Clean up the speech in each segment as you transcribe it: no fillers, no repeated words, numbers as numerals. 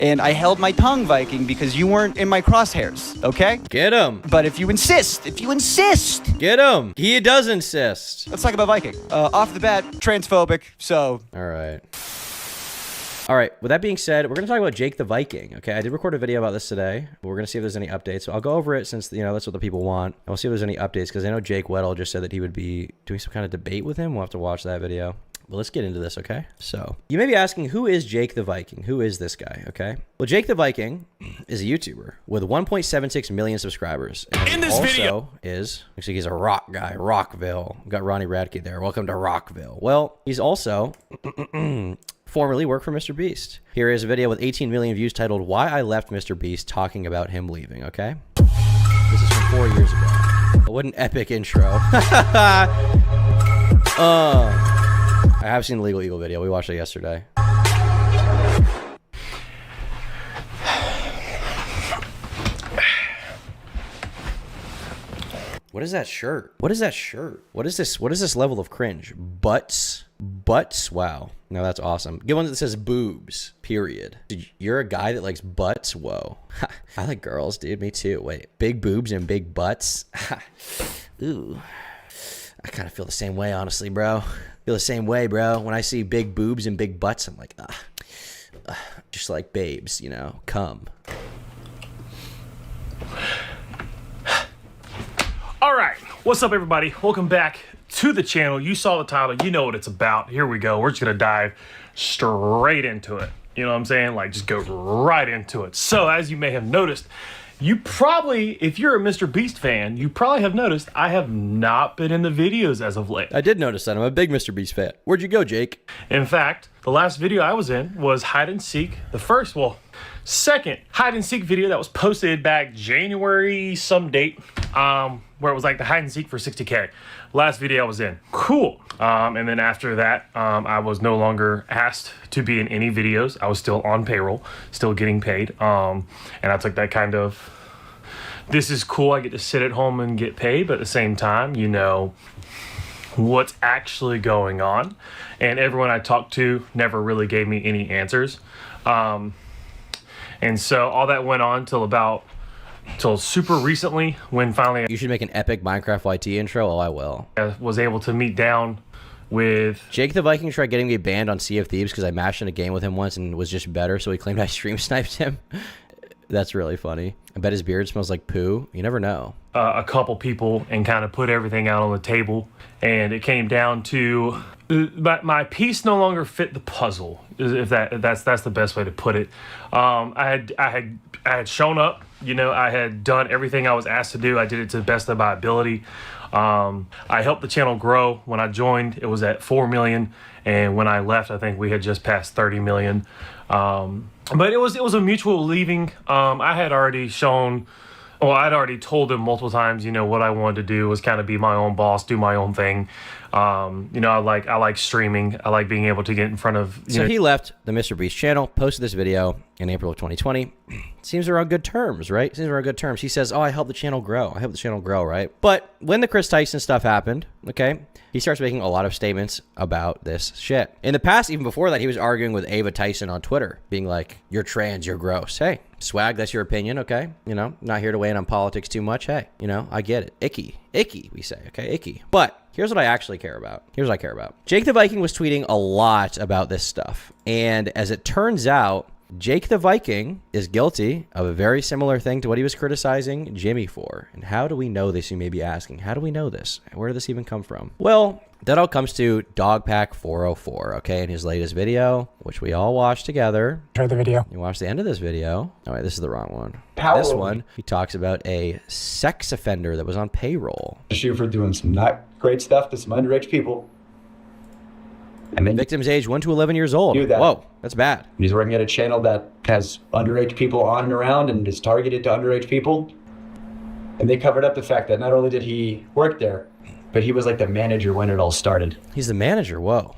And I held my tongue, Viking, because you weren't in my crosshairs, okay? Get him. But if you insist, Get him. He does insist. let's talk about Viking. Off the bat, transphobic, so... All right. All right, with that being said, we're going to talk about Jake the Viking, okay? I did record a video about this today. We're going to see if there's any updates. So I'll go over it since, you know, that's what the people want. And we'll see if there's any updates because I know Jake Weddle just said that he would be doing some kind of debate with him. We'll have to watch that video. But let's get into this, okay? So you may be asking, who is Jake the Viking? Who is this guy, okay? Well, Jake the Viking is a YouTuber with 1.76 million subscribers. And in this video is, actually, he's a rock guy, Rockville. We've got Ronnie Radke there. Welcome to Rockville. Well, he's also... formerly worked for MrBeast. Here is a video with 18 million views titled Why I Left MrBeast, talking about him leaving, okay? This is from 4 years ago. What an epic intro. I have seen the Legal Eagle video. We watched it yesterday. What is that shirt? What is that shirt? What is this? What is this level of cringe? Butts? Butts? Wow. No, that's awesome. Get one that says boobs, period. Dude, you're a guy that likes butts? Whoa. I like girls, dude. Me too. Wait, big boobs and big butts? Ooh. I kind of feel the same way, honestly, bro. Feel the same way, bro. When I see big boobs and big butts, I'm like, just like babes, you know, come. All right, what's up, everybody? Welcome back to the channel. You saw the title, you know what it's about. Here we go. We're just gonna dive straight into it. You know what I'm saying? Like, just go right into it. So, as you may have noticed, you probably, if you're a MrBeast fan, you probably have noticed I have not been in the videos as of late. I did notice that. I'm a big MrBeast fan. Where'd you go, Jake? In fact, the last video I was in was hide and seek. The first, well, second hide and seek video that was posted back January some date, where it was like the hide and seek for 60K. Last video I was in. Cool. And then after that, I was no longer asked to be in any videos. I was still on payroll, still getting paid. And I took that kind of, this is cool, I get to sit at home and get paid, but at the same time, you know what's actually going on. And everyone I talked to never really gave me any answers. And so all that went on till super recently, when finally You should make an epic Minecraft YT intro. Oh, I will. I was able to meet down with Jake the Viking tried getting me banned on Sea of Thieves because I mashed in a game with him once and was just better, so he claimed I stream sniped him. That's really funny. I bet his beard smells like poo. You never know. a couple people and kind of put everything out on the table, and it came down to my piece no longer fit the puzzle, if that's the best way to put it. I had shown up, you know, I had done everything I was asked to do. I did it to the best of my ability. I helped the channel grow. When I joined, it was at 4 million, and when I left, I think we had just passed 30 million. But it was a mutual leaving. I had already shown, well, I'd already told them multiple times, you know, what I wanted to do was kind of be my own boss, do my own thing. You know, I like streaming. I like being able to get in front of, So he left the MrBeast channel, posted this video in April of 2020. Seems we're on good terms, right? Seems we're on good terms. He says, oh, I helped the channel grow. I helped the channel grow, right? But when the Chris Tyson stuff happened, okay, he starts making a lot of statements about this shit. In the past, even before that, he was arguing with Ava Tyson on Twitter, being like, you're trans, you're gross. Hey, swag, that's your opinion, okay? You know, not here to weigh in on politics too much. Hey, you know, I get it. Icky, we say, okay? Icky. But here's what I actually care about. Here's what I care about. Jake the Viking was tweeting a lot about this stuff. And as it turns out, Jake the Viking is guilty of a very similar thing to what he was criticizing Jimmy for. And how do we know this, you may be asking? How do we know this? Where did this even come from? Well, that all comes to Dogpack404, okay, in his latest video, which we all watched together. Try the video. You watch the end of this video. All right, this is the wrong one. This one, he talks about a sex offender that was on payroll. Shoot for doing some not great stuff to some underage people. And then Victim's age 1 to 11 years old. Do that. Whoa, that's bad. He's working at a channel that has underage people on and around and is targeted to underage people. And they covered up the fact that not only did he work there, but he was like the manager when it all started. He's the manager, whoa.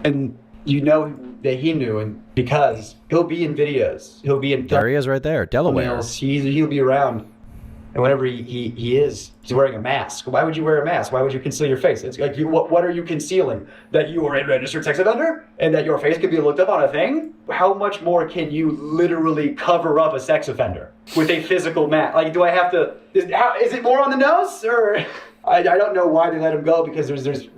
And you know that he knew, and because he'll be in videos, he'll be in There he is right there, Delaware. thumbnails, he'll be around. And whenever he's wearing a mask. Why would you wear a mask? Why would you conceal your face? It's like, what are you concealing? That you are a registered sex offender? And that your face can be looked up on a thing? How much more can you literally cover up a sex offender with a physical mask? Like, do I have to, is it more on the nose? Or, I don't know why they let him go, because there's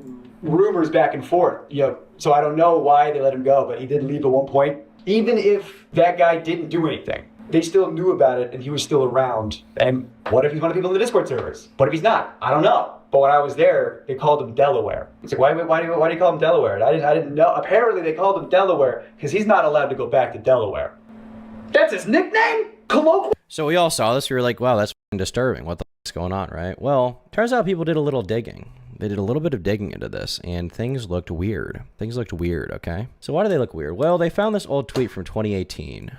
rumors back and forth, so I don't know why they let him go, but he did leave at one point. Even if that guy didn't do anything, they still knew about it and he was still around. And what if he's one of the people in the Discord servers? What if he's not? I don't know. But when I was there, they called him Delaware. It's like, why do you call him Delaware? I didn't know. Apparently they called him Delaware because he's not allowed to go back to Delaware. That's his nickname? Colloquial? So we all saw this. We were like, wow, that's disturbing. What the is going on, right? Well, turns out people did a little digging. They did a little bit of digging into this, and things looked weird. Things looked weird, okay? So why do they look weird? Well, they found this old tweet from 2018.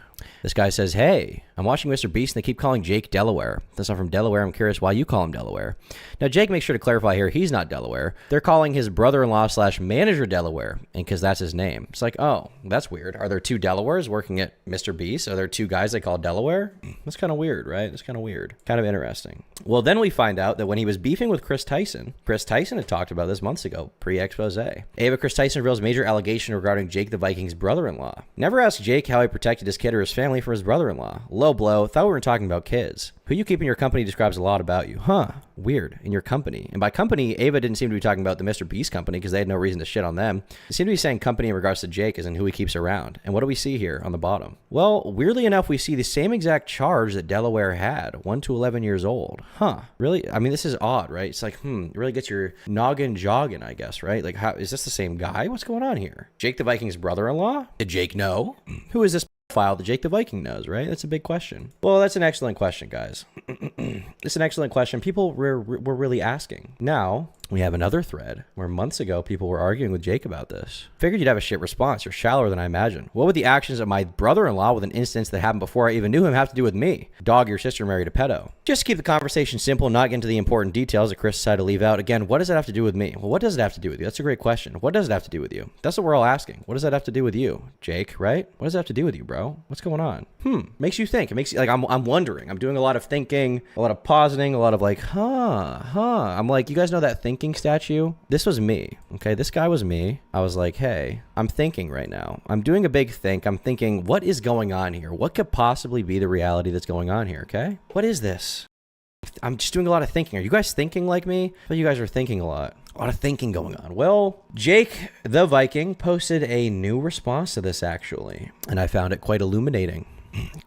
This guy says, hey, I'm watching MrBeast and they keep calling Jake Delaware. That's not from Delaware. I'm curious why you call him Delaware. Now, Jake makes sure to clarify here, he's not Delaware. They're calling his brother-in-law / manager Delaware, and because that's his name. It's like, oh, that's weird. Are there two Delawares working at MrBeast? Are there two guys they call Delaware? That's kind of weird, right? That's kind of weird. Kind of interesting. Well, then we find out that when he was beefing with Chris Tyson had talked about this months ago, pre-expose. Ava, Chris Tyson reveals major allegation regarding Jake the Viking's brother-in-law. Never asked Jake how he protected his kid or his family from his brother-in-law. Low blow. Thought we were talking about kids. Who you keep in your company describes a lot about you. Huh. Weird. In your company. And by company, Ava didn't seem to be talking about the MrBeast company because they had no reason to shit on them. They seem to be saying company in regards to Jake as in who he keeps around. And what do we see here on the bottom? Well, weirdly enough, we see the same exact charge that Delaware had. 1 to 11 years old. Huh. Really? I mean, this is odd, right? It's like, it really gets your noggin jogging, I guess, right? Like, how is this the same guy? What's going on here? Jake the Viking's brother-in-law? Did Jake know? Who is this file that Jake the Viking knows, right? That's a big question. Well, that's an excellent question, guys. It's an excellent question. People were really asking. Now, we have another thread where months ago people were arguing with Jake about this. Figured you'd have a shit response. You're shallower than I imagined. What would the actions of my brother-in-law with an instance that happened before I even knew him have to do with me? Dog, your sister married a pedo. Just to keep the conversation simple, not get into the important details that Chris decided to leave out. Again, what does that have to do with me? Well, what does it have to do with you? That's a great question. What does it have to do with you? That's what we're all asking. What does that have to do with you, Jake, right? What does that have to do with you, bro? What's going on? Makes you think. It makes you like, I'm wondering. I'm doing a lot of thinking, a lot of pausing, a lot of like, I'm like, you guys know that thinking statue? This was me, okay? This guy was me. I was like, hey, I'm thinking right now. I'm doing a big think. I'm thinking, what is going on here? What could possibly be the reality that's going on here, okay? What is this? I'm just doing a lot of thinking. Are you guys thinking like me? But you guys are thinking a lot. A lot of thinking going on. Well, Jake the Viking posted a new response to this, actually, and I found it quite illuminating.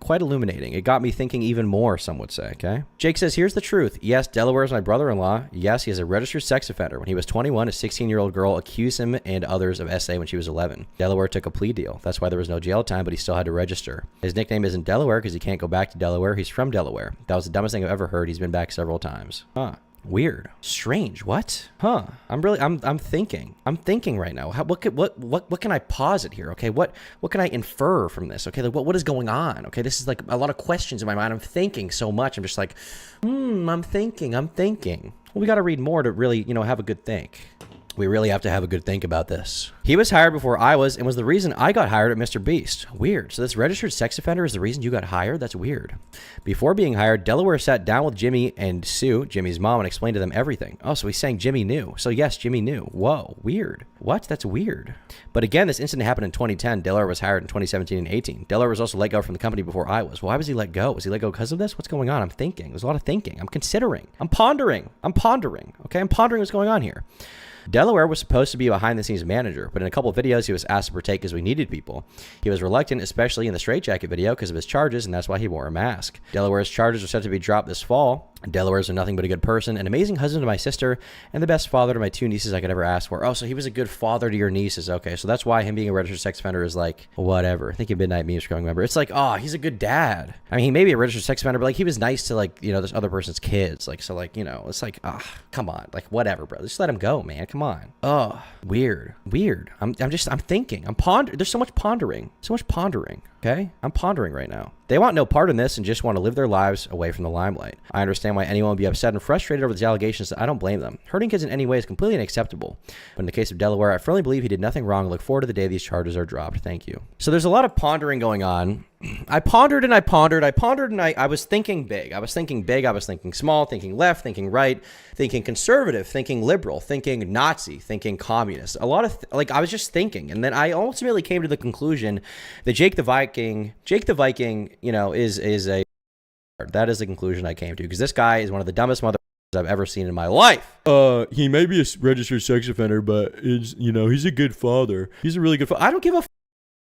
Quite illuminating. It got me thinking even more, some would say, okay? Jake says, here's the truth. Yes, Delaware is my brother-in-law. Yes, he is a registered sex offender. When he was 21, a 16-year-old girl accused him and others of SA when she was 11. Delaware took a plea deal. That's why there was no jail time, but he still had to register. His nickname isn't Delaware because he can't go back to Delaware. He's from Delaware. That was the dumbest thing I've ever heard. He's been back several times. Huh. Weird. Strange. What? Huh. I'm thinking. I'm thinking right now. What can I posit here? Okay. What can I infer from this? Okay. Like what is going on? Okay. This is like a lot of questions in my mind. I'm thinking so much. I'm just like, I'm thinking. Well, we got to read more to really, have a good think. We really have to have a good think about this. He was hired before I was and was the reason I got hired at MrBeast. Weird. So this registered sex offender is the reason you got hired? That's weird. Before being hired, Delaware sat down with Jimmy and Sue, Jimmy's mom, and explained to them everything. Oh, so he's saying Jimmy knew. So yes, Jimmy knew. Whoa, weird. What? That's weird. But again, this incident happened in 2010. Delaware was hired in 2017 and 18. Delaware was also let go from the company before I was. Why was he let go? Was he let go because of this? What's going on? I'm thinking. There's a lot of thinking. I'm considering. I'm pondering. Okay, I'm pondering what's going on here. Delaware was supposed to be a behind-the-scenes manager, but in a couple of videos, he was asked to partake because we needed people. He was reluctant, especially in the straitjacket video, because of his charges, and that's why he wore a mask. Delaware's charges are set to be dropped this fall. Delaware's nothing but a good person, an amazing husband to my sister, and the best father to my 2 nieces I could ever ask for. Oh, so he was a good father to your nieces. Okay, so that's why him being a registered sex offender is like, whatever. I think a Midnight Memes Growing member. It's like, oh, he's a good dad. I mean, he may be a registered sex offender, but like, he was nice to like, this other person's kids. Like, so like, it's like, come on. Like, whatever, bro. Just let him go, man. Come on. Oh, weird. I'm thinking. I'm pondering. There's so much pondering. Okay? I'm pondering right now. They want no part in this and just want to live their lives away from the limelight. I understand why anyone would be upset and frustrated over these allegations. I don't blame them. Hurting kids in any way is completely unacceptable. But in the case of Delaware, I firmly believe he did nothing wrong. I look forward to the day these charges are dropped. Thank you. So there's a lot of pondering going on. I pondered and I pondered. I was thinking big. I was thinking small, thinking left, thinking right, thinking conservative, thinking liberal, thinking Nazi, thinking communist. A lot of, I was just thinking. And then I ultimately came to the conclusion that Jake the Viking, you know, is a, that is the conclusion I came to. Because this guy is one of the dumbest mother I've ever seen in my life. He may be a registered sex offender, but you know, he's a good father. He's a really good father. I don't give a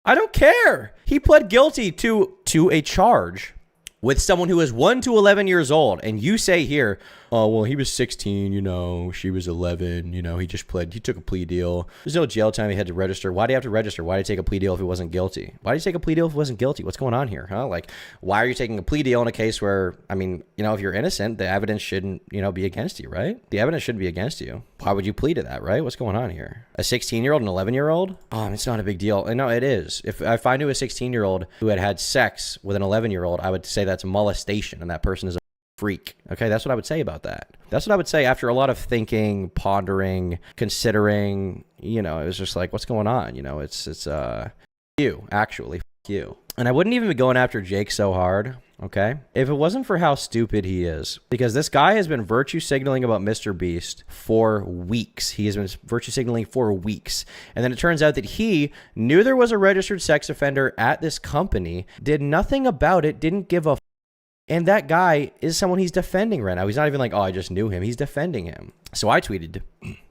I don't care. He pled guilty to a charge with someone who is 1 to 11 years old. And you say here, oh, well, he was 16, you know, she was 11, you know, he took a plea deal. There's no jail time, he had to register. Why do you have to register? Why did he take a plea deal if he wasn't guilty? Why did he take a plea deal if he wasn't guilty? What's going on here, huh? Like, why are you taking a plea deal in a case where, I mean, you know, if you're innocent, the evidence shouldn't, you know, be against you, right? The evidence shouldn't be against you. Why would you plead to that, right? What's going on here? A 16-year-old and 11-year-old? Oh, it's not a big deal. And no, it is. If I knew a 16-year-old who had sex with an 11-year-old, I would say that's molestation and that person is a freak. Okay, that's what I would say about that. That's what I would say after a lot of thinking, pondering, considering, you know, it was just like, what's going on? You know, it's you, actually, you. And I wouldn't even be going after Jake so hard, okay, if it wasn't for how stupid he is. Because this guy has been virtue signaling about MrBeast for weeks. He has been virtue signaling for weeks. And then it turns out that he knew there was a registered sex offender at this company, did nothing about it, didn't give a and that guy is someone he's defending right now. He's not even like, oh, I just knew him. He's defending him. So I tweeted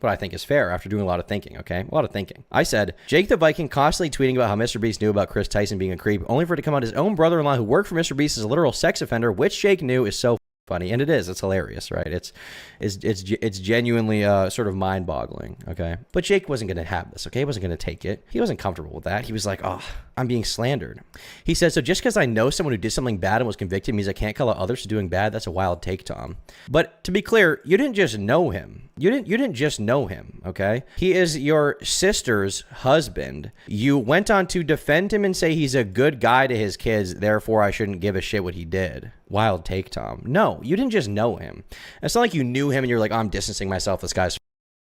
what I think is fair after doing a lot of thinking, okay? A lot of thinking. I said, Jake the Viking constantly tweeting about how MrBeast knew about Chris Tyson being a creep, only for it to come out his own brother-in-law who worked for MrBeast as a literal sex offender, which Jake knew is so funny. And it is. It's hilarious, right? It's genuinely sort of mind-boggling, okay? But Jake wasn't going to have this, okay? He wasn't going to take it. He wasn't comfortable with that. He was like, oh, I'm being slandered. He said, so just because I know someone who did something bad and was convicted means I can't call out others for doing bad? That's a wild take, Tom. But to be clear, you didn't just know him. You didn't just know him, okay? He is your sister's husband. You went on to defend him and say he's a good guy to his kids, therefore I shouldn't give a shit what he did. Wild take, Tom. No, you didn't just know him. It's not like you knew him and you're like, oh, I'm distancing myself. This guy's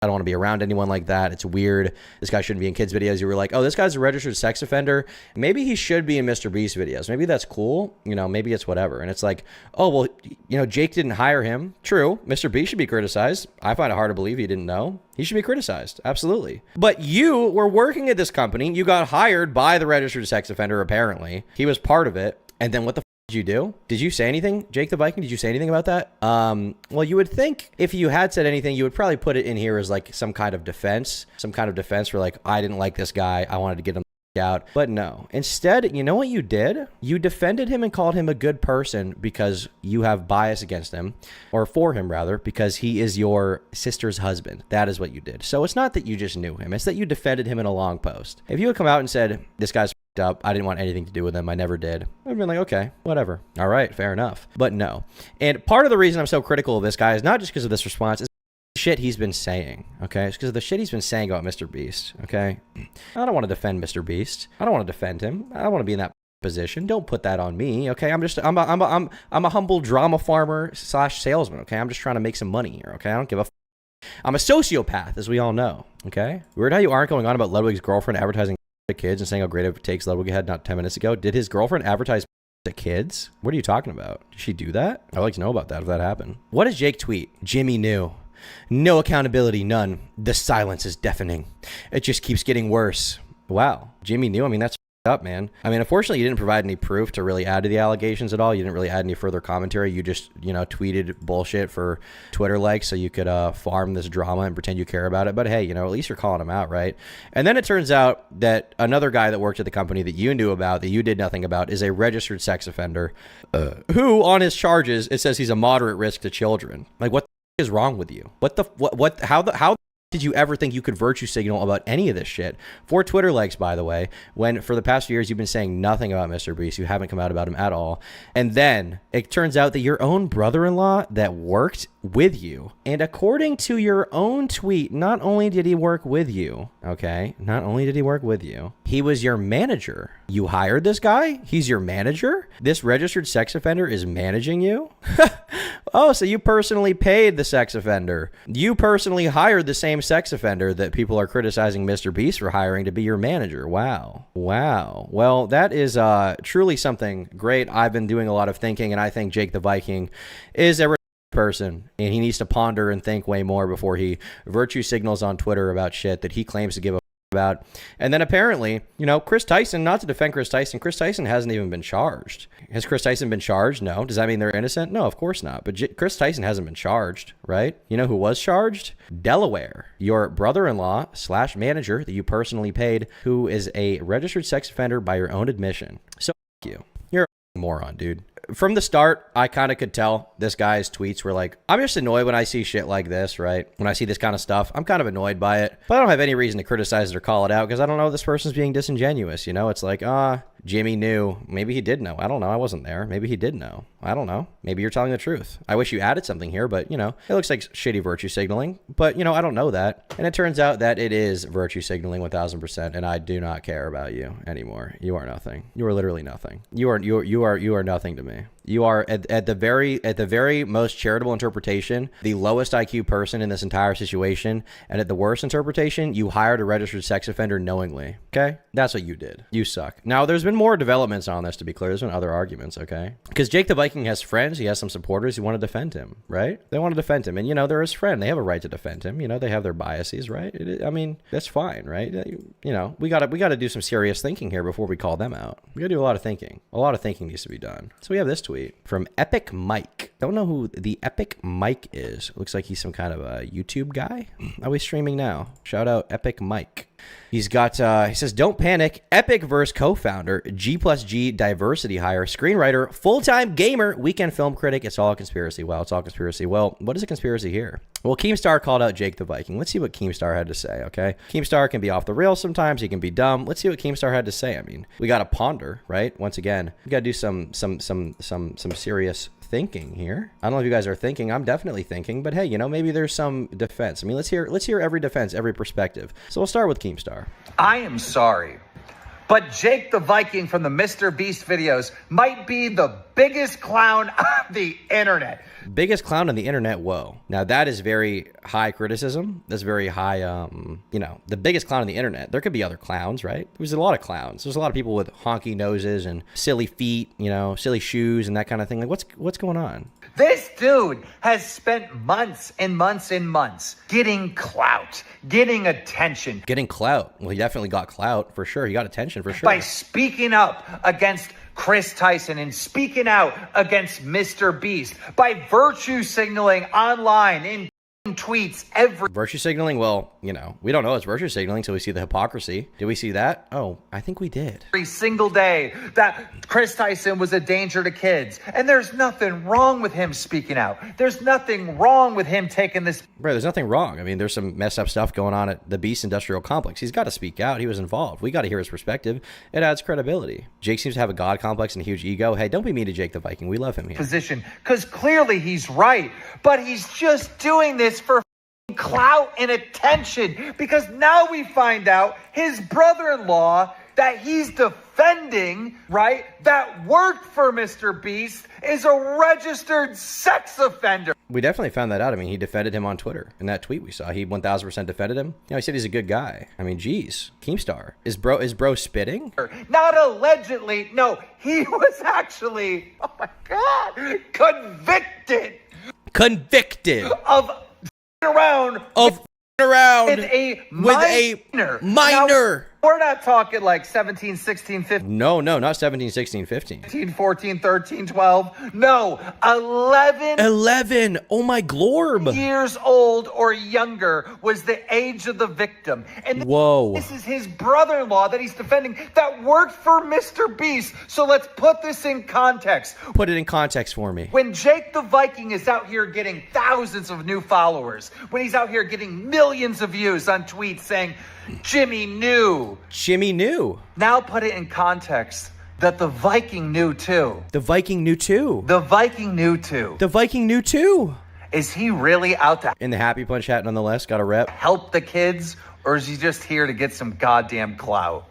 I don't want to be around anyone like that. It's weird. This guy shouldn't be in kids' videos. You were like, oh, this guy's a registered sex offender. Maybe he should be in MrBeast videos. Maybe that's cool. You know, maybe it's whatever. And it's like, oh, well, you know, Jake didn't hire him. True. MrBeast should be criticized. I find it hard to believe he didn't know. He should be criticized. Absolutely. But you were working at this company. You got hired by the registered sex offender, apparently. He was part of it. And then what the did you do? Did you say anything? Jake the Viking, did you say anything about that? Well, you would think if you had said anything, you would probably put it in here as like some kind of defense for like, I didn't like this guy. I wanted to get him out. But no. Instead, you know what you did? You defended him and called him a good person because you have bias against him, or for him rather, because he is your sister's husband. That is what you did. So it's not that you just knew him. It's that you defended him in a long post. If you had come out and said, this guy's up, I didn't want anything to do with him, I never did, I'd been like, okay, whatever, all right, fair enough. But no. And part of the reason I'm so critical of this guy is not just because of this response, it's the shit he's been saying, okay? It's because of the shit he's been saying about MrBeast, okay? I don't want to defend MrBeast. I don't want to defend him. I don't want to be in that position. Don't put that on me, okay? I'm a humble drama farmer / salesman, okay? I'm just trying to make some money here, okay? I don't give a I'm a sociopath, as we all know, okay? Weird how you aren't going on about Ludwig's girlfriend advertising to kids and saying how great of takes Ludwig had not 10 minutes ago. Did his girlfriend advertise to kids? What are you talking about? Did she do that? I'd like to know about that if that happened. What does Jake tweet? Jimmy knew. No accountability, none. The silence is deafening. It just keeps getting worse. Wow. Jimmy knew. I mean, that's up, man. I mean, unfortunately, you didn't provide any proof to really add to the allegations at all. You didn't really add any further commentary. You just, you know, tweeted bullshit for Twitter likes so you could farm this drama and pretend you care about it. But hey, you know, at least you're calling him out, right? And then it turns out that another guy that worked at the company that you knew about, that you did nothing about, is a registered sex offender who, on his charges, it says he's a moderate risk to children. Like, what the is wrong with you? How did you ever think you could virtue signal about any of this shit? For Twitter likes, by the way, when for the past few years you've been saying nothing about MrBeast, you haven't come out about him at all. And then it turns out that your own brother-in-law that worked with you. And according to your own tweet, not only did he work with you, okay, not only did he work with you, he was your manager. You hired this guy? He's your manager? This registered sex offender is managing you? Oh, so you personally paid the sex offender. You personally hired the same sex offender that people are criticizing MrBeast for hiring to be your manager. Wow. Wow. Well, that is truly something great. I've been doing a lot of thinking, and I think Jake the Viking is a person, and he needs to ponder and think way more before he virtue signals on Twitter about shit that he claims to give a about. And then apparently, you know, Chris Tyson, not to defend Chris Tyson hasn't even been charged. Has Chris Tyson been charged? No. Does that mean they're innocent? No, of course not. But Chris Tyson hasn't been charged, right? You know who was charged? Delaware. Your brother-in-law / manager that you personally paid, who is a registered sex offender by your own admission. So you. You're a moron, dude. From the start, I kind of could tell this guy's tweets were like, I'm just annoyed when I see shit like this, right? When I see this kind of stuff, I'm kind of annoyed by it. But I don't have any reason to criticize it or call it out because I don't know if this person's being disingenuous. You know, it's like, Jimmy knew. Maybe he did know. I don't know. I wasn't there. Maybe he did know. I don't know. Maybe you're telling the truth. I wish you added something here, but, you know, it looks like shitty virtue signaling. But, you know, I don't know that. And it turns out that it is virtue signaling 1000%, and I do not care about you anymore. You are nothing. You are literally nothing. You are nothing to me. You are at the very most charitable interpretation, the lowest IQ person in this entire situation, and at the worst interpretation, you hired a registered sex offender knowingly. Okay? That's what you did. You suck. Now, there's been more developments on this, to be clear. There's been other arguments, okay? Because Jake the Viking has friends. He has some supporters who want to defend him, right? They want to defend him. And, you know, they're his friend. They have a right to defend him. You know, they have their biases, right? I mean, that's fine, right? You know, we gotta do some serious thinking here before we call them out. We gotta do a lot of thinking. A lot of thinking needs to be done. So we have this tweet from Epic Mike. Don't know who the Epic Mike is. Looks like he's some kind of a YouTube guy. Are we streaming now? Shout out Epic Mike. He's got, he says, don't panic. Epic verse co-founder, G+G diversity hire, screenwriter, full-time gamer, weekend film critic. It's all a conspiracy. Wow, it's all conspiracy. Well, what is a conspiracy here? Well, Keemstar called out Jake the Viking. Let's see what Keemstar had to say, okay? Keemstar can be off the rails sometimes. He can be dumb. Let's see what Keemstar had to say. I mean, we got to ponder, right? Once again, we got to do some serious thinking here. I don't know if you guys are thinking. I'm definitely thinking, but hey, you know, maybe there's some defense. I mean, let's hear every defense, every perspective. So we'll start with Keemstar. I am sorry, but Jake the Viking from the MrBeast videos might be the biggest clown on the internet. Biggest clown on the internet? Whoa. Now that is very high criticism. That's very high, you know, the biggest clown on the internet. There could be other clowns, right? There's a lot of clowns. There's a lot of people with honky noses and silly feet, you know, silly shoes and that kind of thing. Like, what's going on? This dude has spent months and months and months getting clout, getting attention. Getting clout. Well, he definitely got clout for sure. He got attention for sure. By speaking up against Chris Tyson and speaking out against MrBeast, by virtue signaling online in tweets every virtue signaling. Well, you know, we don't know it's virtue signaling until we see the hypocrisy. Did we see that? Oh, I think we did. Every single day that Chris Tyson was a danger to kids, and there's nothing wrong with him speaking out. There's nothing wrong with him taking this. Bro, there's nothing wrong. I mean, there's some messed up stuff going on at the Beast Industrial Complex. He's got to speak out. He was involved. We got to hear his perspective. It adds credibility. Jake seems to have a god complex and a huge ego. Hey, don't be mean to Jake the Viking. We love him here. Position, because clearly he's right, but he's just doing this for clout and attention, because now we find out his brother-in-law that he's defending, right, that worked for MrBeast is a registered sex offender. We definitely found that out. I mean, he defended him on Twitter in that tweet we saw. He 1000% defended him. You know, he said he's a good guy. I mean, geez, Keemstar, is bro spitting? Not allegedly. No, he was actually, oh my God, convicted of around with a minor. Now, we're not talking like 17, 16, 15. No, not 17, 16, 15. 15, 14, 13, 12. No, 11. 11. Oh, my glorb. Years old or younger was the age of the victim. And whoa. This is his brother-in-law that he's defending that worked for MrBeast. So let's put this in context. Put it in context for me. When Jake the Viking is out here getting thousands of new followers, when he's out here getting millions of views on tweets saying, Jimmy knew. Jimmy knew. Now put it in context that the Viking knew too. The Viking knew too. The Viking knew too. The Viking knew too. Is he really out to In the Happy Punch hat nonetheless, got a rep. help the kids, or is he just here to get some goddamn clout?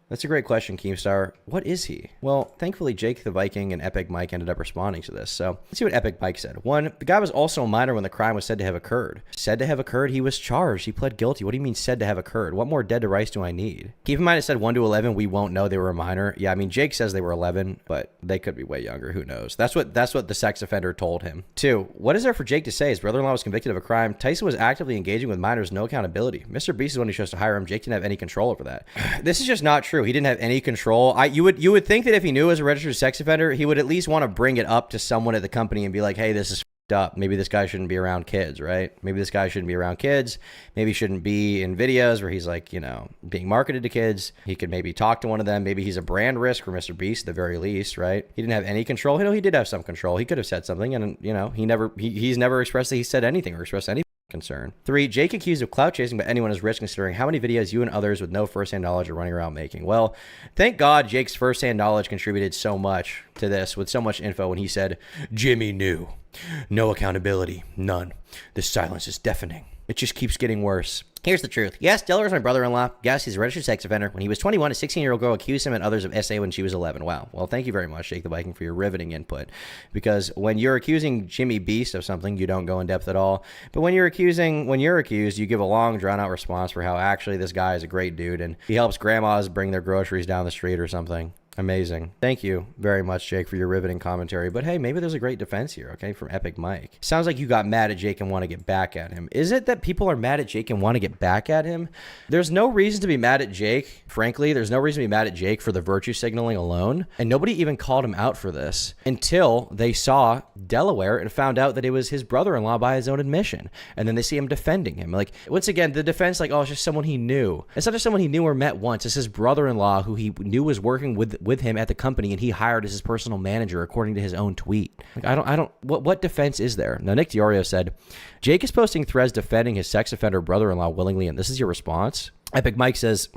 That's a great question, Keemstar. What is he? Well, thankfully, Jake the Viking and Epic Mike ended up responding to this. So let's see what Epic Mike said. One, the guy was also a minor when the crime was said to have occurred. Said to have occurred, he was charged. He pled guilty. What do you mean said to have occurred? What more dead to rights do I need? Keep in mind it said 1 to 11. We won't know they were a minor. Yeah, I mean, Jake says they were 11, but they could be way younger. Who knows? That's what the sex offender told him. 2, what is there for Jake to say? His brother-in-law was convicted of a crime. Tyson was actively engaging with minors, no accountability. MrBeast is the one who chose to hire him. Jake didn't have any control over that. This is just not true. He didn't have any control. You would think that if he knew he was a registered sex offender, he would at least want to bring it up to someone at the company and be like, hey, this is f***ed up. Maybe this guy shouldn't be around kids, right? Maybe this guy shouldn't be around kids. Maybe he shouldn't be in videos where he's like, you know, being marketed to kids. He could maybe talk to one of them. Maybe he's a brand risk for MrBeast at the very least, right? He didn't have any control. You know, he did have some control. He could have said something, and you know, he's never expressed that he said anything or expressed any concern. 3, Jake accused of clout chasing by anyone is rich, considering how many videos you and others with no firsthand knowledge are running around making. Well, thank God Jake's firsthand knowledge contributed so much to this with so much info when he said, Jimmy knew. No accountability. None. This silence is deafening. It just keeps getting worse. Here's the truth. Yes, Delaware is my brother-in-law. Yes, he's a registered sex offender. When he was 21, a 16-year-old girl accused him and others of SA when she was 11. Wow. Well, thank you very much, Jake the Viking, for your riveting input. Because when you're accusing Jimmy Beast of something, you don't go in depth at all. But when you're accused, you give a long, drawn-out response for how actually this guy is a great dude and he helps grandmas bring their groceries down the street or something. Amazing. Thank you very much, Jake, for your riveting commentary. But hey, maybe there's a great defense here, okay, from Epic Mike. Sounds like you got mad at Jake and want to get back at him. Is it that people are mad at Jake and want to get back at him? There's no reason to be mad at Jake. Frankly, there's no reason to be mad at Jake for the virtue signaling alone. And nobody even called him out for this until they saw Delaware and found out that it was his brother-in-law by his own admission. And then they see him defending him. Like, once again, the defense, like, oh, it's just someone he knew. It's not just someone he knew or met once. It's his brother-in-law who he knew was working with him at the company, and he hired as his personal manager according to his own tweet. Like, what defense is there? Now, Nick Diorio said, Jake is posting threads defending his sex offender brother-in-law willingly, and this is your response? Epic Mike says,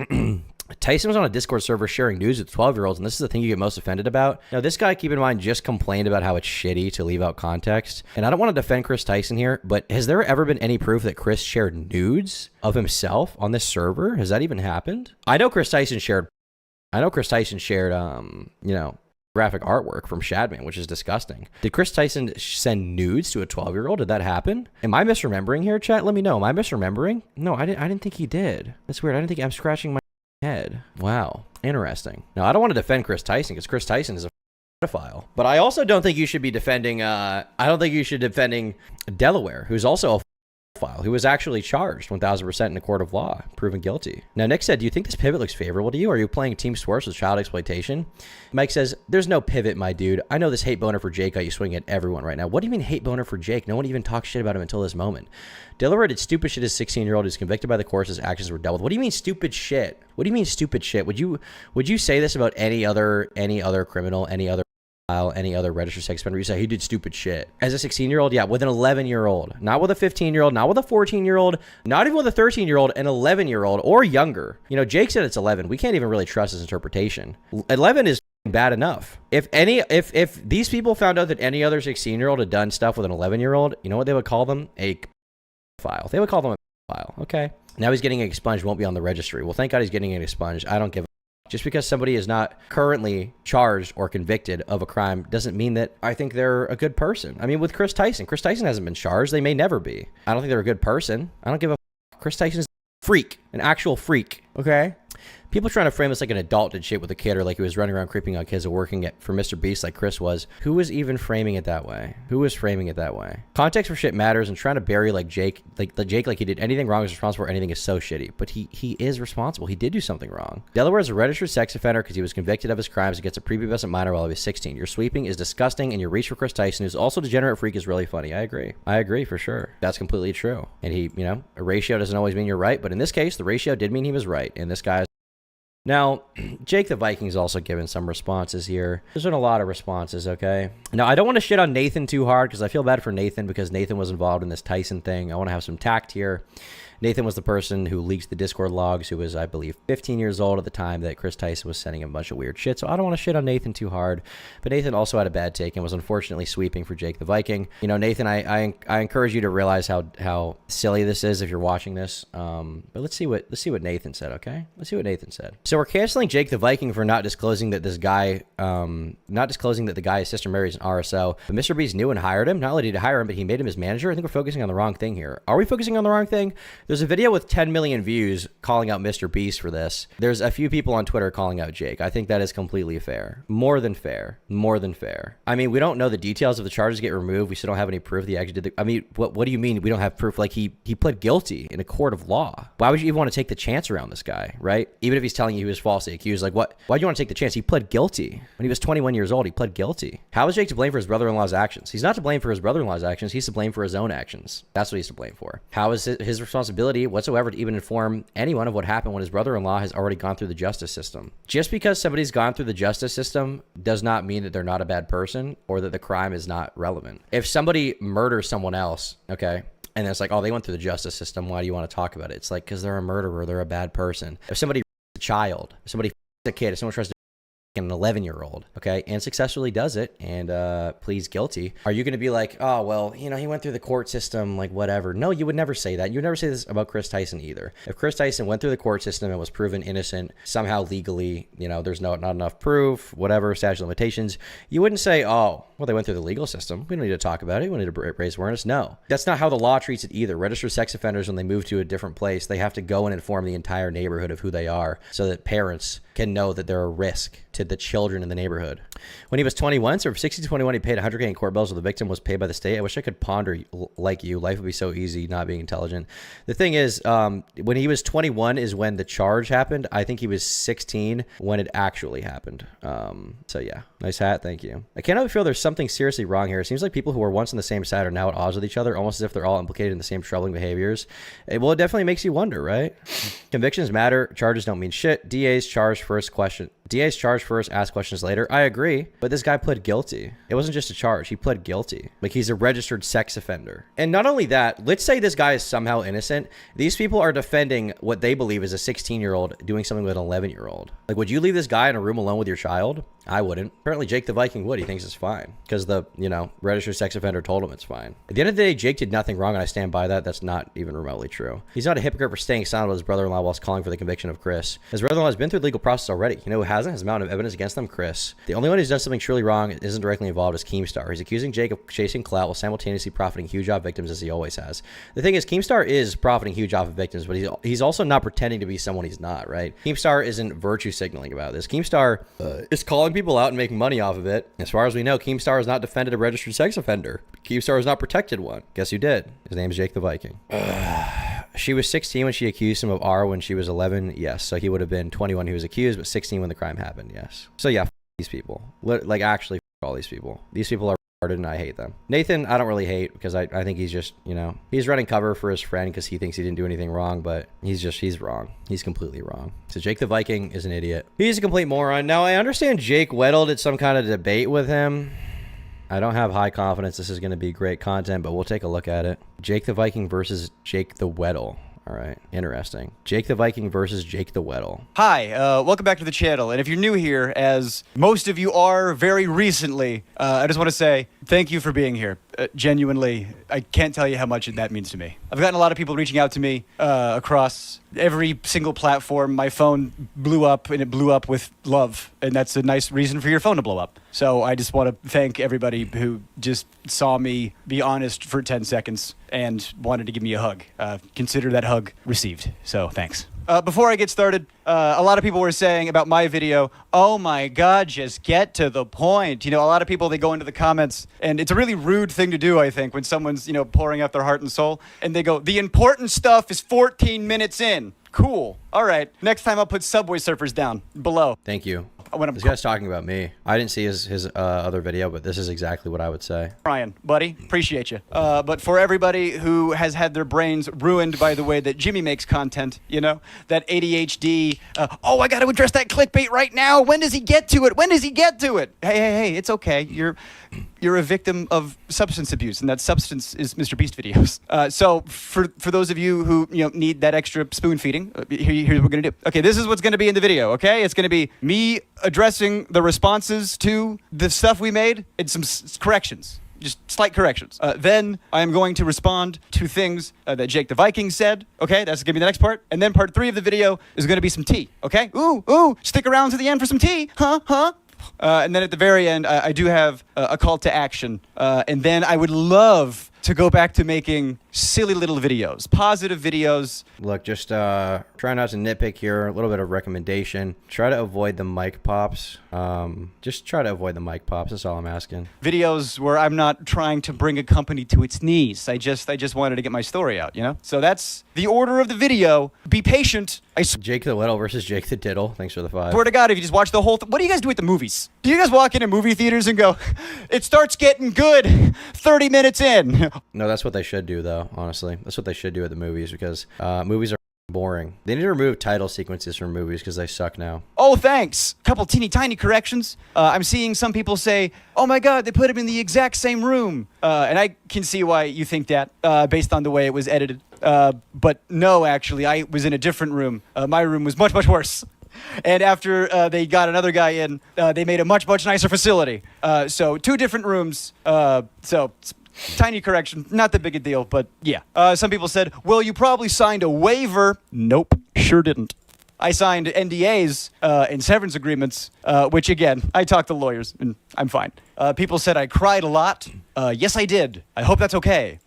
Tyson was on a Discord server sharing news with 12-year-olds, and this is the thing you get most offended about. Now, this guy, keep in mind, just complained about how it's shitty to leave out context. And I don't want to defend Chris Tyson here, but has there ever been any proof that Chris shared nudes of himself on this server? Has that even happened? I know Chris Tyson shared, you know, graphic artwork from Shadman, which is disgusting. Did Chris Tyson send nudes to a 12-year-old? Did that happen? Am I misremembering here, chat? Let me know. Am I misremembering? No, I didn't think he did. That's weird. I didn't think I'm scratching my head. Wow. Interesting. Now, I don't want to defend Chris Tyson because Chris Tyson is a pedophile. But I also don't think you should be defending, defending Delaware, who's also a file, who was actually charged 1000% in a court of law, proven guilty. Now, Nick said, do you think this pivot looks favorable to you? Are you playing team sports with child exploitation? Mike says, there's no pivot, my dude. I know this hate boner for Jake, you swing at everyone right now. What do you mean hate boner for Jake? No one even talks shit about him until this moment. Delaware did stupid shit as a 16-year-old who's convicted by the courts. His actions were dealt with. What do you mean stupid shit? What do you mean stupid shit? Would you say this about any other criminal, any other registered sex offender? You say he did stupid shit as a 16-year-old? Yeah, with an 11-year-old, not with a 15-year-old, not with a 14-year-old, not even with a 13-year-old, an 11-year-old or younger. You know, Jake said it's 11. We can't even really trust his interpretation. 11 is bad enough. If these people found out that any other 16-year-old had done stuff with an 11-year-old, you know what they would call them? A file. They would call them a file. Okay. Now he's getting expunged, won't be on the registry. Well, thank God he's getting expunged. I don't give a just because somebody is not currently charged or convicted of a crime doesn't mean that I think they're a good person. I mean, with Chris Tyson hasn't been charged. They may never be. I don't think they're a good person. I don't give a Chris Tyson's a freak, an actual freak. Okay. People trying to frame this like an adult did shit with a kid, or like he was running around creeping on kids or working for MrBeast like Chris was. Who was even framing it that way? Who was framing it that way? Context for shit matters, and trying to bury Jake like he did anything wrong is responsible for anything is so shitty. But he is responsible. He did do something wrong. Delaware is a registered sex offender because he was convicted of his crimes against a prepubescent minor while he was 16. Your sweeping is disgusting, and your reach for Chris Tyson, who's also a degenerate freak, is really funny. I agree for sure. That's completely true. And he, you know, a ratio doesn't always mean you're right, but in this case, the ratio did mean he was right. And this guy's now, Jake the Viking's also given some responses here. There's been a lot of responses, okay? Now, I don't want to shit on Nathan too hard because I feel bad for Nathan because Nathan was involved in this Tyson thing. I want to have some tact here. Nathan was the person who leaked the Discord logs, who was, I believe, 15 years old at the time that Chris Tyson was sending him a bunch of weird shit. So I don't want to shit on Nathan too hard. But Nathan also had a bad take and was unfortunately sweeping for Jake the Viking. You know, Nathan, I encourage you to realize how silly this is if you're watching this. But let's see what Nathan said, okay? Let's see what Nathan said. So we're canceling Jake the Viking for not disclosing that the guy's sister Mary is an RSO. But MrBeast knew and hired him. Not only did he hire him, but he made him his manager. I think we're focusing on the wrong thing here. Are we focusing on the wrong thing? There's a video with 10 million views calling out MrBeast for this. There's a few people on Twitter calling out Jake. I think that is completely fair. More than fair. More than fair. I mean, we don't know the details of the charges get removed. We still don't have any proof that he actually did the, I mean, what do you mean we don't have proof? Like he pled guilty in a court of law. Why would you even want to take the chance around this guy, right? Even if he's telling you he was falsely accused, like why do you want to take the chance? He pled guilty. When he was 21 years old, he pled guilty. How is Jake to blame for his brother-in-law's actions? He's not to blame for his brother-in-law's actions. He's to blame for his own actions. That's what he's to blame for. How is it his responsibility whatsoever to even inform anyone of what happened when his brother-in-law has already gone through the justice system? Just because somebody's gone through the justice system does not mean that they're not a bad person or that the crime is not relevant. If somebody murders someone else, okay, and it's like, oh, they went through the justice system, why do you want to talk about it? It's like, because they're a murderer, they're a bad person. If somebody a child, if somebody a kid, if someone tries to an 11-year-old, okay, and successfully does it and pleads guilty, are you going to be like, oh, well, you know, he went through the court system, like whatever? No, you would never say that. You would never say this about Chris Tyson either. If Chris Tyson went through the court system and was proven innocent somehow legally, you know, there's not enough proof, whatever, statute of limitations, you wouldn't say, oh, well, they went through the legal system. We don't need to talk about it. We don't need to raise awareness. No, that's not how the law treats it either. Registered sex offenders, when they move to a different place, they have to go and inform the entire neighborhood of who they are so that parents can know that they're a risk to the children in the neighborhood. When he was 21, so from 16 to 21, he paid $100K in court bills, while the victim was paid by the state. I wish I could ponder like you. Life would be so easy not being intelligent. The thing is, when he was 21 is when the charge happened. I think he was 16 when it actually happened. So yeah, nice hat. Thank you. I can't help but feel there's something seriously wrong here. It seems like people who were once on the same side are now at odds with each other, almost as if they're all implicated in the same troubling behaviors. Well, it definitely makes you wonder, right? Convictions matter. Charges don't mean shit. DA's charged first, ask questions later. I agree, but this guy pled guilty. It wasn't just a charge. He pled guilty. Like, he's a registered sex offender. And not only that, let's say this guy is somehow innocent. These people are defending what they believe is a 16-year-old doing something with an 11-year-old. Like, would you leave this guy in a room alone with your child? I wouldn't. Apparently, Jake the Viking would. He thinks it's fine because the, you know, registered sex offender told him it's fine. At the end of the day, Jake did nothing wrong, and I stand by that. That's not even remotely true. He's not a hypocrite for staying silent with his brother-in-law whilst calling for the conviction of Chris. His brother-in-law has been through the legal process already. You know who hasn't? His amount of evidence against them? Chris. The only one who's done something truly wrong and isn't directly involved is Keemstar. He's accusing Jake of chasing clout while simultaneously profiting huge off victims, as he always has. The thing is, Keemstar is profiting huge off of victims, but he's also not pretending to be someone he's not, right? Keemstar isn't virtue signaling about this. Keemstar is calling people out and making money off of it. As far as we know, Keemstar has not defended a registered sex offender. Keemstar has not protected one. Guess who did? His name is Jake the Viking. She was 16 when she accused him of R when she was 11. Yes. So he would have been 21 when he was accused, but 16 when the crime happened. Yes. So yeah, these people. Like, actually, all these people. These people are retarded and I hate them. Nathan, I don't really hate because I think he's just, you know, he's running cover for his friend because he thinks he didn't do anything wrong, but he's wrong. He's completely wrong. So Jake the Viking is an idiot. He's a complete moron. Now, I understand Jake Weddle did some kind of debate with him. I don't have high confidence this is going to be great content, but we'll take a look at it. Jake the Viking versus Jake the Weddle. All right, interesting. Jake the Viking versus Jake the Weddle. Hi, welcome back to the channel. And if you're new here, as most of you are very recently, I just want to say thank you for being here. Genuinely, I can't tell you how much that means to me. I've gotten a lot of people reaching out to me across every single platform. My phone blew up, and it blew up with love, and that's a nice reason for your phone to blow up. So I just want to thank everybody who just saw me be honest for 10 seconds and wanted to give me a hug. Consider that hug received. So thanks. Before I get started, a lot of people were saying about my video, oh my God, just get to the point. You know, a lot of people, they go into the comments, and it's a really rude thing to do, I think, when someone's, you know, pouring out their heart and soul, and they go, the important stuff is 14 minutes in. Cool. All right. Next time I'll put Subway Surfers down below. Thank you. when I'm This guy's talking about me. I didn't see his other video, but this is exactly what I would say. crying, buddy. Appreciate you. But for everybody who has had their brains ruined by the way that Jimmy makes content, you know, that ADHD, I got to address that clickbait right now. When does he get to it? When does he get to it? Hey, it's okay. You're a victim of substance abuse, and that substance is MrBeast videos. So for those of you who need that extra spoon feeding, here's what we're gonna do. Okay, this is what's gonna be in the video. Okay, it's gonna be me addressing the responses to the stuff we made and some corrections. Just slight corrections. Then I am going to respond to things that Jake the Viking said. Okay, that's gonna be the next part. And then part 3 of the video is gonna be some tea. Okay? Ooh, stick around to the end for some tea. Huh? And then at the very end, I do have a call to action. And then I would love to go back to making silly little videos, positive videos. Look, just try not to nitpick here. A little bit of recommendation. Try to avoid the mic pops. Just try to avoid the mic pops. That's all I'm asking. Videos where I'm not trying to bring a company to its knees. I just wanted to get my story out, you know? So that's the order of the video. Be patient. I Jake the Weddle versus Jake the Diddle. Thanks for the 5. swear to God, if you just watch the whole what do you guys do at the movies? Do you guys walk into movie theaters and go, it starts getting good 30 minutes in? No, that's what they should do, though, honestly. That's what they should do at the movies, because movies are boring. They need to remove title sequences from movies because they suck now. Oh, thanks. Couple teeny tiny corrections. I'm seeing some people say, oh my God, they put him in the exact same room. And I can see why you think that based on the way it was edited. But no, actually, I was in a different room. My room was much, much worse. And after they got another guy in, they made a much, much nicer facility. So 2 different rooms. So tiny correction, not that big a deal, but yeah. Some people said, well, you probably signed a waiver. Nope, sure didn't. I signed NDAs and severance agreements, which again, I talked to lawyers and I'm fine. People said I cried a lot. Yes, I did. I hope that's okay.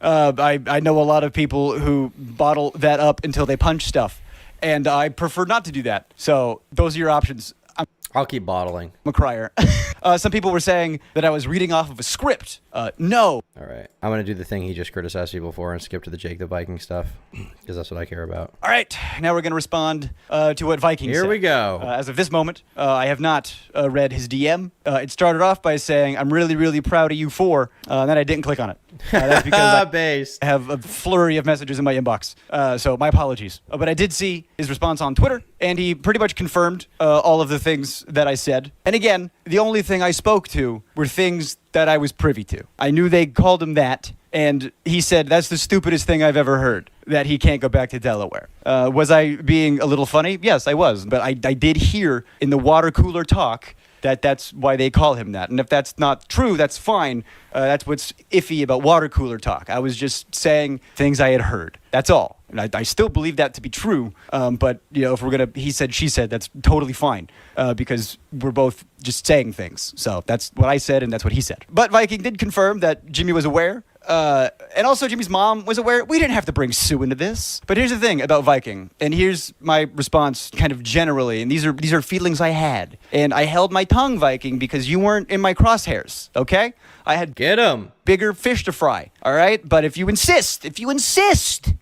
I know a lot of people who bottle that up until they punch stuff, and I prefer not to do that. So those are your options. I'll keep bottling. I'm a crier. Some people were saying that I was reading off of a script. No. All right. I'm going to do the thing he just criticized people for and skip to the Jake the Viking stuff, because that's what I care about. All right. Now we're going to respond to what Viking said. Here we go. As of this moment, I have not read his DM. It started off by saying, I'm really, really proud of you for, and then I didn't click on it. That's because I have a flurry of messages in my inbox. So my apologies. But I did see his response on Twitter, and he pretty much confirmed all of the things that I said. And again, the only thing I spoke to were things that I was privy to. I knew they called him that, and he said, that's the stupidest thing I've ever heard, that he can't go back to Delaware. Was I being a little funny? Yes, I was. But I did hear in the water cooler talk that's why they call him that. And if that's not true, that's fine. That's what's iffy about water cooler talk. I was just saying things I had heard. That's all. And I still believe that to be true. But, if we're going to he said, she said, that's totally fine. Because we're both just saying things. So that's what I said, and that's what he said. But Viking did confirm that Jimmy was aware. And also Jimmy's mom was aware. We didn't have to bring Sue into this. But here's the thing about Viking, and here's my response kind of generally, and these are feelings I had. And I held my tongue, Viking, because you weren't in my crosshairs, okay? I had Get him. bigger fish to fry, all right? But if you insist,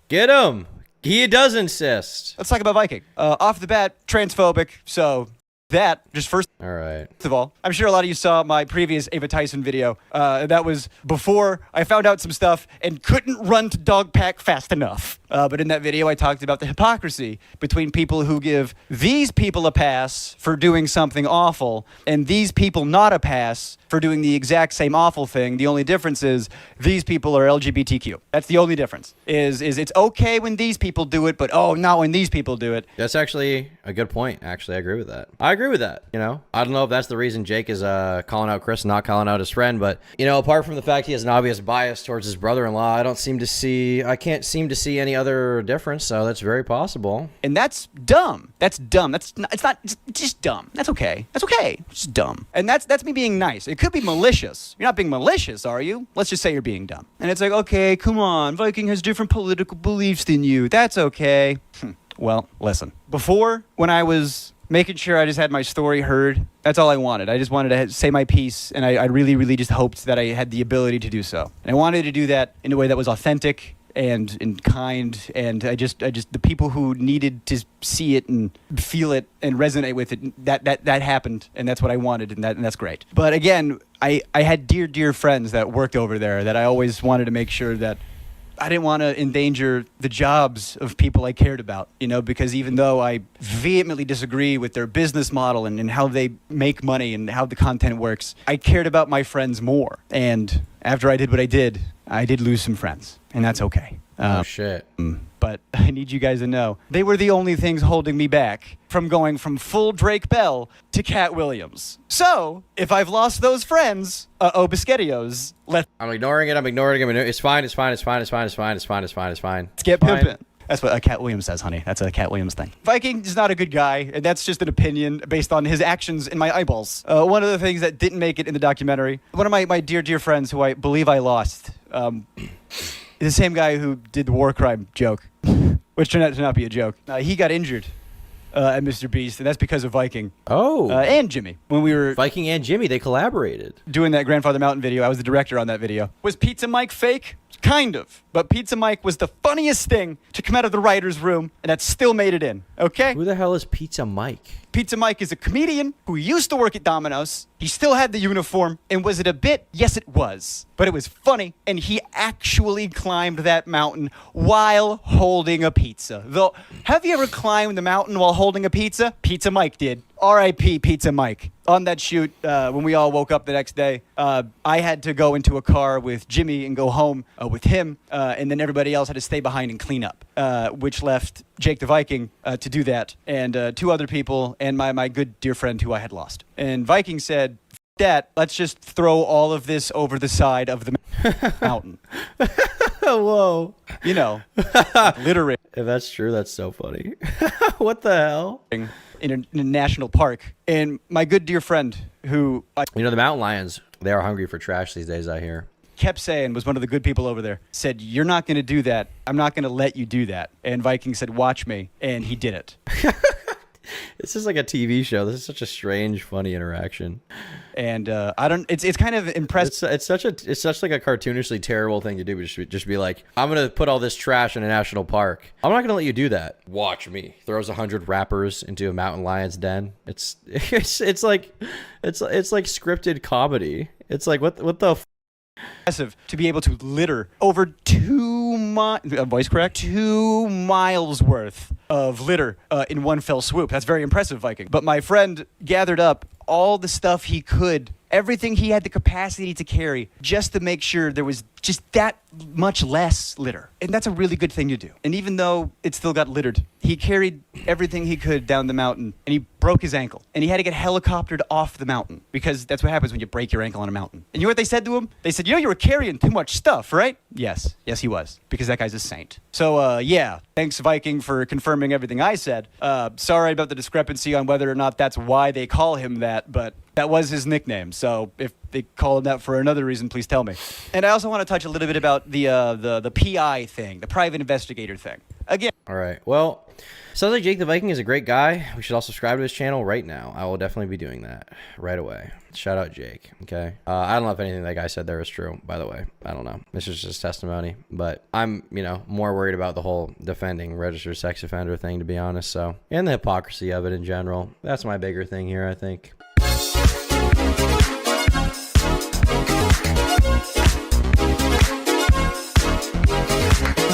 Get him. He does insist. let's talk about Viking. Off the bat, transphobic, so that, just first All right. of all, I'm sure a lot of you saw my previous Ava Tyson video. That was before I found out some stuff and couldn't run to dog pack fast enough. But in that video, I talked about the hypocrisy between people who give these people a pass for doing something awful and these people not a pass for doing the exact same awful thing. The only difference is these people are LGBTQ. That's the only difference. Is it's okay when these people do it, but not when these people do it. That's actually a good point. Actually, I agree with that. I agree with that. I don't know if that's the reason Jake is calling out Chris, not calling out his friend, but apart from the fact he has an obvious bias towards his brother-in-law, I can't seem to see any other difference. So that's very possible. And that's dumb. It's just dumb. That's okay. It's just dumb. And that's me being nice. It could be malicious. You're not being malicious, are you? Let's just say you're being dumb. And it's like, okay, come on. Viking has different political beliefs than you. That's okay. Well, listen. Before, when I was making sure I just had my story heard, that's all I wanted. I just wanted to say my piece, and I really, really just hoped that I had the ability to do so. And I wanted to do that in a way that was authentic, and kind, and I just the people who needed to see it and feel it and resonate with it, that happened, and that's what I wanted, and that's great. But again, I had dear friends that worked over there that I always wanted to make sure that I didn't want to endanger the jobs of people I cared about, because even though I vehemently disagree with their business model and how they make money and how the content works, I cared about my friends more. And after I did what I did lose some friends, and that's okay. Oh, shit. But I need you guys to know, they were the only things holding me back from going from full Drake Bell to Cat Williams. So, if I've lost those friends, Biscottios, I'm ignoring it. It's fine. Let's get pimping. That's what Cat Williams says, honey. That's a Cat Williams thing. Viking is not a good guy, and that's just an opinion based on his actions in my eyeballs. One of the things that didn't make it in the documentary, one of my dear friends who I believe I lost, the same guy who did the war crime joke, which turned out to not be a joke. He got injured at MrBeast, and that's because of Viking. Oh. And Jimmy. When we were Viking and Jimmy, they collaborated. Doing that Grandfather Mountain video, I was the director on that video. Was Pizza Mike fake? Kind of. But Pizza Mike was the funniest thing to come out of the writer's room, and that still made it in. Okay? Who the hell is Pizza Mike? Pizza Mike is a comedian who used to work at Domino's. He still had the uniform. And was it a bit? Yes, it was. But it was funny. And he actually climbed that mountain while holding a pizza. Though, have you ever climbed the mountain while holding a pizza? Pizza Mike did. R.I.P. Pizza Mike. On that shoot, when we all woke up the next day, I had to go into a car with Jimmy and go home with him. And then everybody else had to stay behind and clean up, which left Jake the Viking to do that. And two other people and my good dear friend who I had lost. And Viking said, "F that, let's just throw all of this over the side of the mountain." Whoa. Literally. If that's true, that's so funny. What the hell? In a national park. And my good dear friend who the mountain lions, they are hungry for trash these days, I hear. Kept saying, was one of the good people over there, said, "You're not going to do that. I'm not going to let you do that." And Viking said, "Watch me." And he did it. This is like a TV show. This is such a strange, funny interaction. And it's kind of impressive. It's such like a cartoonishly terrible thing to do. Just be like, I'm going to put all this trash in a national park. I'm not going to let you do that. Watch me. Throws 100 rappers into a mountain lion's den. It's like scripted comedy. It's like, what the impressive to be able to litter over 2 miles worth of litter in one fell swoop. That's very impressive, Viking. But my friend gathered up all the stuff he could, everything he had the capacity to carry, just to make sure there was just that much less litter. And that's a really good thing to do. And even though it still got littered, he carried everything he could down the mountain, and he broke his ankle. And he had to get helicoptered off the mountain, because that's what happens when you break your ankle on a mountain. And you know what they said to him? They said, "You were carrying too much stuff, right?" Yes, he was, because that guy's a saint. So, thanks, Viking, for confirming everything I said. Sorry about the discrepancy on whether or not that's why they call him that, but that was his nickname. So if they call him that for another reason, please tell me. And I also want to touch a little bit about the PI thing, the private investigator thing. Again. All right. Well, sounds like Jake the Viking is a great guy. We should all subscribe to his channel right now. I will definitely be doing that right away. Shout out Jake. Okay. I don't know if anything that guy said there is true, by the way. I don't know. This is just testimony. But I'm, more worried about the whole defending registered sex offender thing, to be honest. So, and the hypocrisy of it in general. That's my bigger thing here, I think.